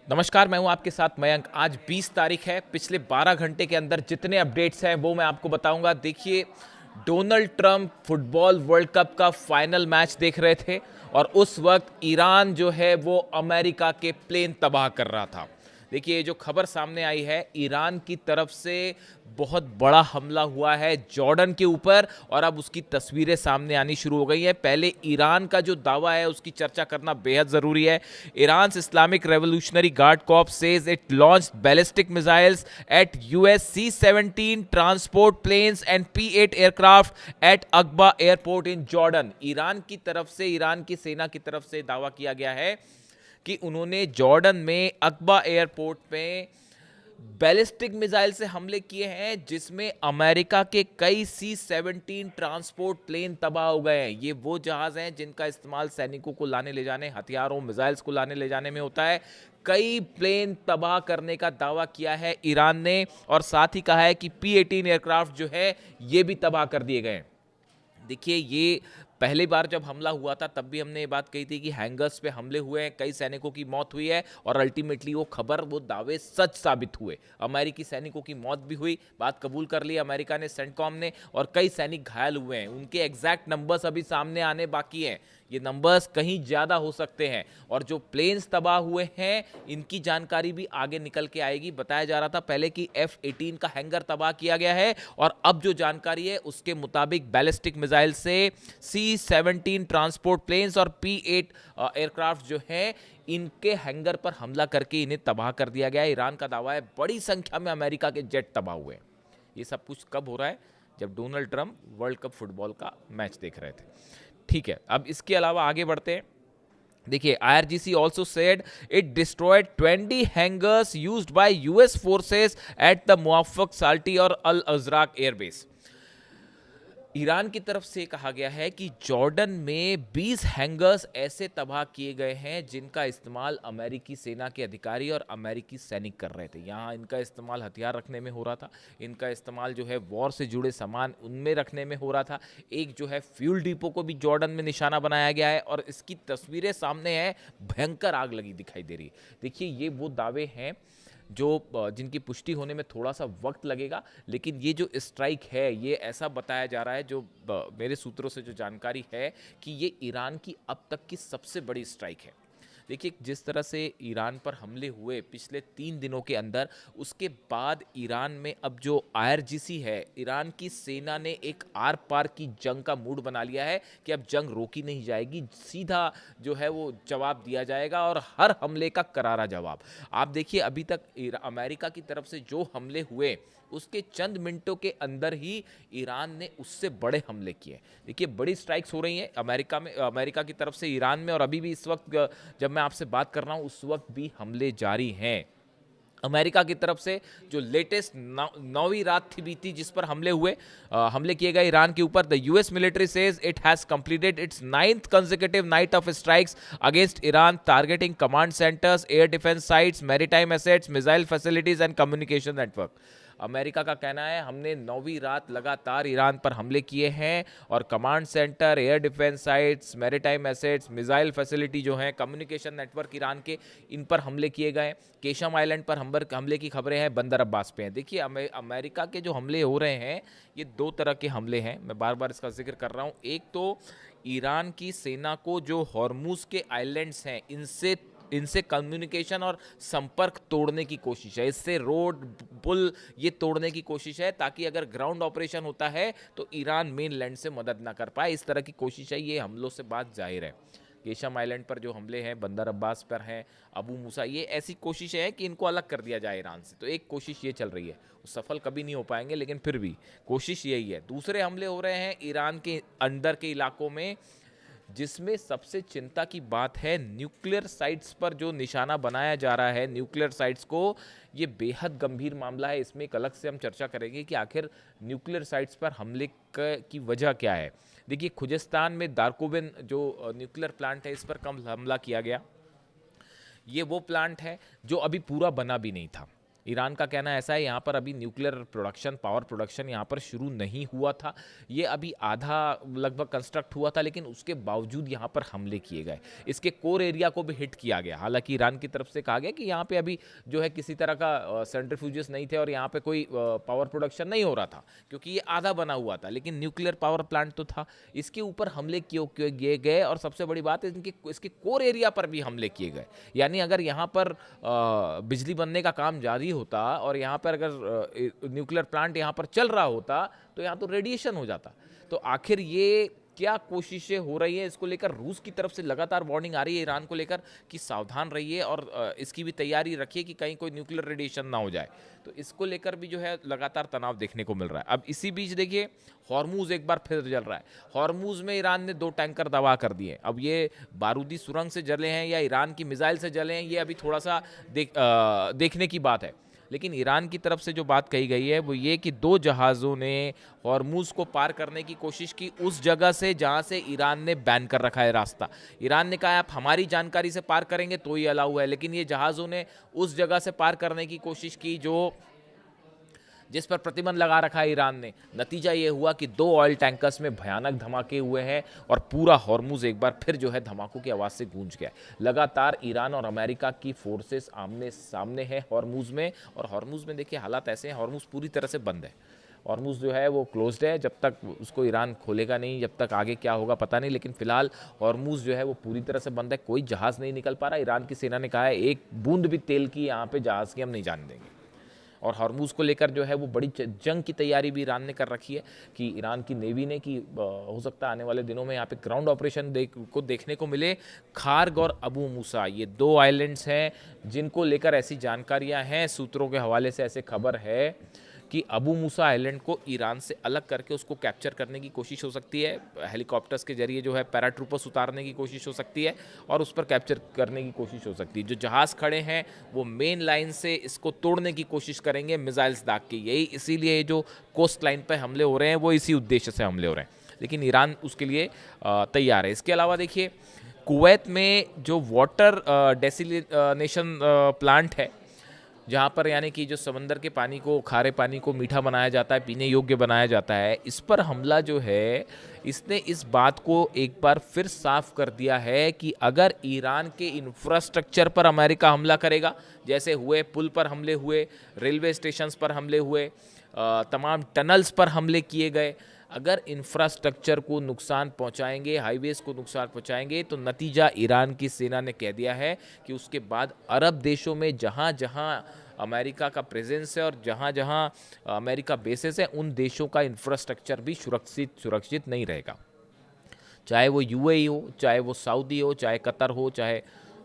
नमस्कार, मैं हूं आपके साथ मयंक। आज 20 तारीख है। पिछले 12 घंटे के अंदर जितने अपडेट्स हैं वो मैं आपको बताऊंगा। देखिए, Donald Trump football world cup का फाइनल मैच देख रहे थे और उस वक्त ईरान जो है वो अमेरिका के प्लेन तबाह कर रहा था। देखिए, जो खबर सामने आई है, ईरान की तरफ से बहुत बड़ा हमला हुआ है जॉर्डन के ऊपर और अब उसकी तस्वीरें सामने आनी शुरू हो गई हैं। पहले ईरान का जो दावा है उसकी चर्चा करना बेहद ज़रूरी है। Iran Islamic Revolutionary Guard Corps says it launched ballistic missiles at US C-17 transport planes and P-8 aircraft at Aqaba airport in Jordan. Iran की तरफ से, ईरान की सेना की तरफ से दावा किया गया है कि उन्होंने जॉर्डन में अकबा एयरपोर्ट में बैलिस्टिक मिसाइल से हमले किए हैं, जिसमें अमेरिका के कई C-17 ट्रांसपोर्ट प्लेन तबाह हो गए हैं। ये वो जहाज हैं जिनका इस्तेमाल सैनिकों को लाने ले जाने, हथियारों, मिसाइल्स को लाने ले जाने में होता है। कई प्लेन तबाह करने का दावा किया है ईरान ने और साथ ही कहा है कि P-18 एयरक्राफ्ट जो है ये भी तबाह कर दिए गए हैं। देखिए, ये पहली बार जब हमला हुआ था तब भी हमने ये बात कही थी कि हैंगर्स पे हमले हुए हैं, कई सैनिकों की मौत हुई है और अल्टीमेटली वो दावे सच साबित हुए। अमेरिकी सैनिकों की मौत भी हुई, बात कबूल कर ली अमेरिका ने, सेंटकॉम ने, और कई सैनिक घायल हुए हैं। उनके एग्जैक्ट नंबर्स अभी सामने आने बाकी हैं। ये नंबर्स कहीं ज़्यादा हो सकते हैं और जो प्लेन्स तबाह हुए हैं इनकी जानकारी भी आगे निकल के आएगी। बताया जा रहा था पहले कि F-18 का हैंगर तबाह किया गया है और अब जो जानकारी है उसके मुताबिक बैलिस्टिक मिसाइल से C-17 ट्रांसपोर्ट प्लेन्स और P-8 एयरक्राफ्ट जो है इनके हैंगर पर हमला करके इन्हें तबाह कर दिया गया है। ईरान का दावा है बड़ी संख्या में अमेरिका के जेट तबाह हुए हैं। ये सब कुछ कब हो रहा है? जब Donald Trump world cup football का मैच देख रहे थे। ठीक है, अब इसके अलावा आगे बढ़ते हैं। देखिए, IRGC also said it destroyed 20 hangars used by US forces at the Muwaffaq Salti और अल अजराक एयरबेस। ईरान की तरफ से कहा गया है कि जॉर्डन में 20 हैंगर्स ऐसे तबाह किए गए हैं जिनका इस्तेमाल अमेरिकी सेना के अधिकारी और अमेरिकी सैनिक कर रहे थे। यहाँ इनका इस्तेमाल हथियार रखने में हो रहा था, इनका इस्तेमाल जो है वॉर से जुड़े सामान उनमें रखने में हो रहा था। एक जो है फ्यूल डिपो को भी जॉर्डन में निशाना बनाया गया है और इसकी तस्वीरें सामने हैं। भयंकर आग लगी दिखाई दे रही है। देखिए, ये वो दावे हैं जो जिनकी पुष्टि होने में थोड़ा सा वक्त लगेगा, लेकिन ये जो स्ट्राइक है ये ऐसा बताया जा रहा है, जो मेरे सूत्रों से जो जानकारी है, कि ये ईरान की अब तक की सबसे बड़ी स्ट्राइक है। देखिए, जिस तरह से ईरान पर हमले हुए पिछले 3 दिनों के अंदर, उसके बाद ईरान में अब जो IRGC है, ईरान की सेना ने एक आर पार की जंग का मूड बना लिया है कि अब जंग रोकी नहीं जाएगी, सीधा जो है वो जवाब दिया जाएगा और हर हमले का करारा जवाब। आप देखिए, अभी तक अमेरिका की तरफ से जो हमले हुए उसके चंद मिनटों के अंदर ही ईरान ने उससे बड़े हमले किए। देखिए, बड़ी स्ट्राइक्स हो रही हैं अमेरिका की तरफ से ईरान में, और अभी भी इस वक्त जब मैं आपसे बात कर रहा हूं उस वक्त भी हमले जारी हैं। अमेरिका की तरफ से जो लेटेस्ट 9वीं रात थी बीती जिस पर हमले किए गए ईरान के ऊपर, the US military says it has completed it's 9th consecutive night of strikes against Iran, targeting command centres, air defence sites, maritime assets, missile facilities and communication network. America का कहना है हमने 9वीं रात लगातार ईरान पर हमले किए हैं और command centre, air defence sites, maritime assets, missile facility जो हैं, कम्युनिकेशन नेटवर्क ईरान के, इन पर हमले किए गए। केशम आइलैंड पर हमले की खबरें हैं, बंदर अब्बास पे हैं। देखिए, अमेरिका के जो हमले हो रहे हैं ये 2 तरह के हमले हैं, मैं बार बार इसका जिक्र कर रहा हूँ। एक तो ईरान की सेना को जो हॉर्मुज के आइलैंड्स हैं इनसे कम्युनिकेशन और संपर्क तोड़ने की कोशिश है, इससे रोड पुल ये तोड़ने की कोशिश है, ताकि अगर ग्राउंड ऑपरेशन होता है तो ईरान मेन लैंड से मदद ना कर पाए। इस तरह की कोशिश है, ये हमलों से बात जाहिर है। केशम आइलैंड पर जो हमले हैं, बंदर अब्बास पर हैं, अबू मूसा, ये ऐसी कोशिश है कि इनको अलग कर दिया जाए ईरान से। तो एक कोशिश ये चल रही है, सफल कभी नहीं हो पाएंगे लेकिन फिर भी कोशिश यही है। दूसरे हमले हो रहे हैं ईरान के अंदर के इलाकों में, जिसमें सबसे चिंता की बात है न्यूक्लियर साइट्स पर जो निशाना बनाया जा रहा है, न्यूक्लियर साइट्स को। ये बेहद गंभीर मामला है, इसमें एक अलग से हम चर्चा करेंगे कि आखिर न्यूक्लियर साइट्स पर हमले की वजह क्या है। देखिए, खुजिस्तान में दारकुबिन जो न्यूक्लियर प्लांट है, इस पर कम हमला किया गया। ये वो प्लांट है जो अभी पूरा बना भी नहीं था। ईरान का कहना ऐसा है यहाँ पर अभी न्यूक्लियर प्रोडक्शन, पावर प्रोडक्शन यहाँ पर शुरू नहीं हुआ था, ये अभी आधा लगभग कंस्ट्रक्ट हुआ था, लेकिन उसके बावजूद यहाँ पर हमले किए गए, इसके कोर एरिया को भी हिट किया गया। हालांकि ईरान की तरफ से कहा गया कि यहाँ पे अभी जो है किसी तरह का सेंट्रीफ्यूजेस नहीं थे और यहाँ पे कोई पावर प्रोडक्शन नहीं हो रहा था, क्योंकि ये आधा बना हुआ था, लेकिन न्यूक्लियर पावर प्लांट तो था। इसके ऊपर हमले किए गए और सबसे बड़ी बात है इसके कोर एरिया पर भी हमले किए गए। यानी अगर यहाँ पर बिजली बनने का काम जारी होता और यहाँ पर अगर न्यूक्लियर प्लांट यहाँ पर चल रहा होता तो यहाँ तो रेडिएशन हो जाता। तो आखिर ये क्या कोशिशें हो रही है, इसको लेकर रूस की तरफ से लगातार वार्निंग आ रही है ईरान को लेकर कि सावधान रहिए और इसकी भी तैयारी रखिए कि कहीं कोई न्यूक्लियर रेडिएशन ना हो जाए। तो इसको लेकर भी जो है लगातार तनाव देखने को मिल रहा है। अब इसी बीच देखिए हॉर्मूज एक बार फिर जल रहा है। हॉर्मूज में ईरान ने 2 टैंकर तबाह कर दिए। अब ये बारूदी सुरंग से जले हैं या ईरान की मिसाइल से जले हैं, ये अभी थोड़ा सा देखने की बात है। लेकिन ईरान की तरफ से जो बात कही गई है वो ये कि 2 जहाज़ों ने हॉर्मूज को पार करने की कोशिश की उस जगह से जहां से ईरान ने बैन कर रखा है रास्ता। ईरान ने कहा आप हमारी जानकारी से पार करेंगे तो ही अलाउ है, लेकिन ये जहाज़ों ने उस जगह से पार करने की कोशिश की जिस पर प्रतिबंध लगा रखा है ईरान ने। नतीजा ये हुआ कि 2 ऑयल टैंकर्स में भयानक धमाके हुए हैं और पूरा हॉर्मूज एक बार फिर जो है धमाकों की आवाज़ से गूंज गया। लगातार ईरान और अमेरिका की फोर्सेस आमने सामने है हॉर्मूज में, और हॉर्मूज में देखिए हालात ऐसे हैं, हॉर्मूज पूरी तरह से बंद है। हॉर्मूज जो है वो क्लोज्ड है, जब तक उसको ईरान खोलेगा नहीं, जब तक आगे क्या होगा पता नहीं, लेकिन फिलहाल हॉर्मूज जो है वो पूरी तरह से बंद है, कोई जहाज़ नहीं निकल पा रहा। ईरान की सेना ने कहा है एक बूंद भी तेल की यहाँ पे जहाज़ की हम नहीं जाने देंगे। और हॉर्मूज को लेकर जो है वो बड़ी जंग की तैयारी भी ईरान ने कर रखी है कि ईरान की नेवी ने कि हो सकता है आने वाले दिनों में यहाँ पे ग्राउंड ऑपरेशन देखने को मिले। खार्ग और अबू मूसा ये 2 आइलैंड्स हैं जिनको लेकर ऐसी जानकारियाँ हैं, सूत्रों के हवाले से ऐसे खबर है कि अबू मूसा आइलैंड को ईरान से अलग करके उसको कैप्चर करने की कोशिश हो सकती है। हेलीकॉप्टर्स के जरिए जो है पैराट्रूपर्स उतारने की कोशिश हो सकती है और उस पर कैप्चर करने की कोशिश हो सकती है। जो जहाज़ खड़े हैं वो मेन लाइन से इसको तोड़ने की कोशिश करेंगे मिसाइल्स दाग के, यही इसीलिए जो कोस्ट लाइन पर हमले हो रहे हैं वो इसी उद्देश्य से हमले हो रहे हैं, लेकिन ईरान उसके लिए तैयार है। इसके अलावा देखिए कुवैत में जो वाटर डेसिलिनेशन प्लांट है, जहाँ पर यानी कि जो समंदर के पानी को, खारे पानी को मीठा बनाया जाता है, पीने योग्य बनाया जाता है, इस पर हमला जो है इसने इस बात को एक बार फिर साफ कर दिया है कि अगर ईरान के इंफ्रास्ट्रक्चर पर अमेरिका हमला करेगा, जैसे हुए पुल पर हमले हुए, रेलवे स्टेशंस पर हमले हुए, तमाम टनल्स पर हमले किए गए, अगर इंफ्रास्ट्रक्चर को नुकसान पहुंचाएंगे, हाईवेज को नुकसान पहुंचाएंगे, तो नतीजा ईरान की सेना ने कह दिया है कि उसके बाद अरब देशों में जहां जहां अमेरिका का प्रेजेंस है और जहां जहां अमेरिका बेसेस है, उन देशों का इंफ्रास्ट्रक्चर भी सुरक्षित नहीं रहेगा। चाहे वो यूएई हो, चाहे वो सऊदी हो, चाहे कतर हो, चाहे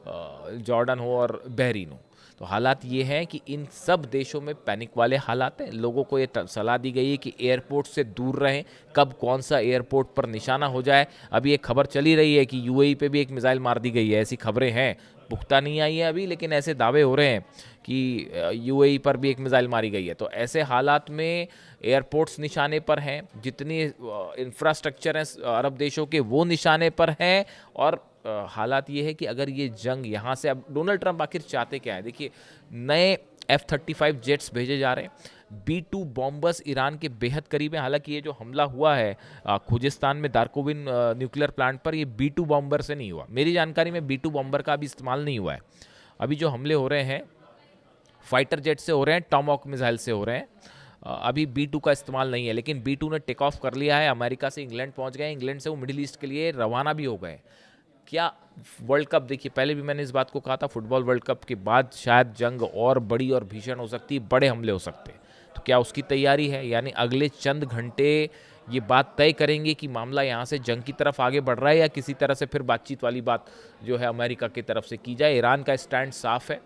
जॉर्डन हो और बहरीन हो। तो हालात ये हैं कि इन सब देशों में पैनिक वाले हालात हैं। लोगों को ये सलाह दी गई है कि एयरपोर्ट से दूर रहें, कब कौन सा एयरपोर्ट पर निशाना हो जाए। अभी एक खबर चली रही है कि यूएई पे भी एक मिसाइल मार दी गई है, ऐसी खबरें हैं, पुख्ता नहीं आई है अभी, लेकिन ऐसे दावे हो रहे हैं कि यूएई पर भी एक मिसाइल मारी गई है। तो ऐसे हालात में एयरपोर्ट्स निशाने पर हैं, जितनी इंफ्रास्ट्रक्चर हैं अरब देशों के वो निशाने पर हैं। और हालात ये है कि अगर ये जंग यहाँ से, अब डोनाल्ड ट्रंप आखिर चाहते क्या है, देखिए नए F-35 जेट्स भेजे जा रहे हैं, B-2 बॉम्बर्स ईरान के बेहद करीब है। हालांकि ये जो हमला हुआ है खुजिस्तान में दारकोविन न्यूक्लियर प्लांट पर, ये B-2 बॉम्बर से नहीं हुआ। मेरी जानकारी में B-2 बॉम्बर का अभी इस्तेमाल नहीं हुआ है। अभी जो हमले हो रहे हैं फाइटर जेट से हो रहे हैं, टॉमहॉक मिसाइल से हो रहे हैं, अभी B-2 का इस्तेमाल नहीं है। लेकिन B-2 ने टेक ऑफ कर लिया है, अमेरिका से इंग्लैंड पहुंच गए, इंग्लैंड से वो मिडिल ईस्ट के लिए रवाना भी हो गए। क्या वर्ल्ड कप, देखिए पहले भी मैंने इस बात को कहा था, फुटबॉल वर्ल्ड कप के बाद शायद जंग और बड़ी और भीषण हो सकती है, बड़े हमले हो सकते हैं। तो क्या उसकी तैयारी है? यानी अगले चंद घंटे ये बात तय करेंगे कि मामला यहाँ से जंग की तरफ आगे बढ़ रहा है या किसी तरह से फिर बातचीत वाली बात जो है अमेरिका की तरफ से की जाए। ईरान का स्टैंड साफ है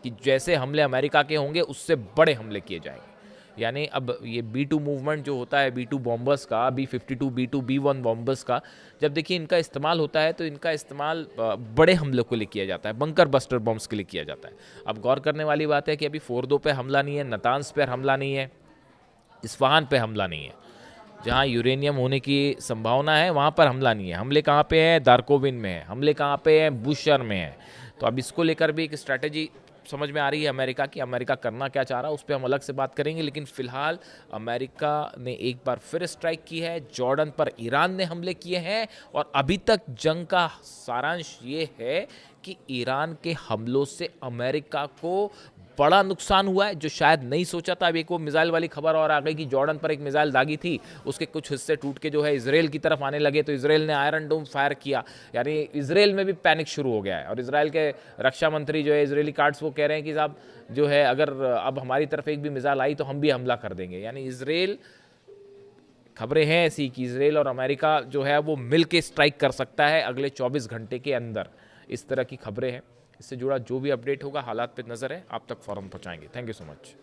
कि जैसे हमले अमेरिका के होंगे उससे बड़े हमले किए जाएंगे। यानी अब ये B-2 मूवमेंट जो होता है, B-2 बॉम्बर्स का, B-52, B-2, B-1 बॉम्बर्स का, जब देखिए इनका इस्तेमाल होता है तो इनका इस्तेमाल बड़े हमलों के लिए किया जाता है, बंकर बस्टर बॉम्ब्स के लिए किया जाता है। अब गौर करने वाली बात है कि अभी फोर्दो पे हमला नहीं है, नतांस पर हमला नहीं है, इस्फहान पे हमला नहीं है, जहाँ यूरेनियम होने की संभावना है वहाँ पर हमला नहीं है। हमले कहाँ पे है? दारकोविन में है। हमले कहाँ पे है? बुशर में है। तो अब इसको लेकर भी एक स्ट्रैटेजी समझ में आ रही है अमेरिका की, अमेरिका करना क्या चाह रहा है उस पर हम अलग से बात करेंगे। लेकिन फिलहाल अमेरिका ने एक बार फिर स्ट्राइक की है, जॉर्डन पर ईरान ने हमले किए हैं और अभी तक जंग का सारांश ये है कि ईरान के हमलों से अमेरिका को बड़ा नुकसान हुआ है, जो शायद नहीं सोचा था। अब एक वो मिसाइल वाली खबर और आ गई कि जॉर्डन पर एक मिसाइल दागी थी, उसके कुछ हिस्से टूट के जो है इसराइल की तरफ आने लगे, तो इसराइल ने आयरन डोम फायर किया। यानी इसराइल में भी पैनिक शुरू हो गया है और इसराइल के रक्षा मंत्री जो है इसराइली कार्ड्स वो कह रहे हैं कि साहब जो है अगर अब हमारी तरफ एक भी मिसाइल आई तो हम भी हमला कर देंगे। यानी इसराइल, खबरें हैं ऐसी कि इसराइल और अमेरिका जो है वो मिल के स्ट्राइक कर सकता है अगले 24 घंटे के अंदर, इस तरह की खबरें हैं। इससे जुड़ा जो भी अपडेट होगा, हालात पे नज़र है, आप तक फौरन पहुंचाएंगे। Thank you so much.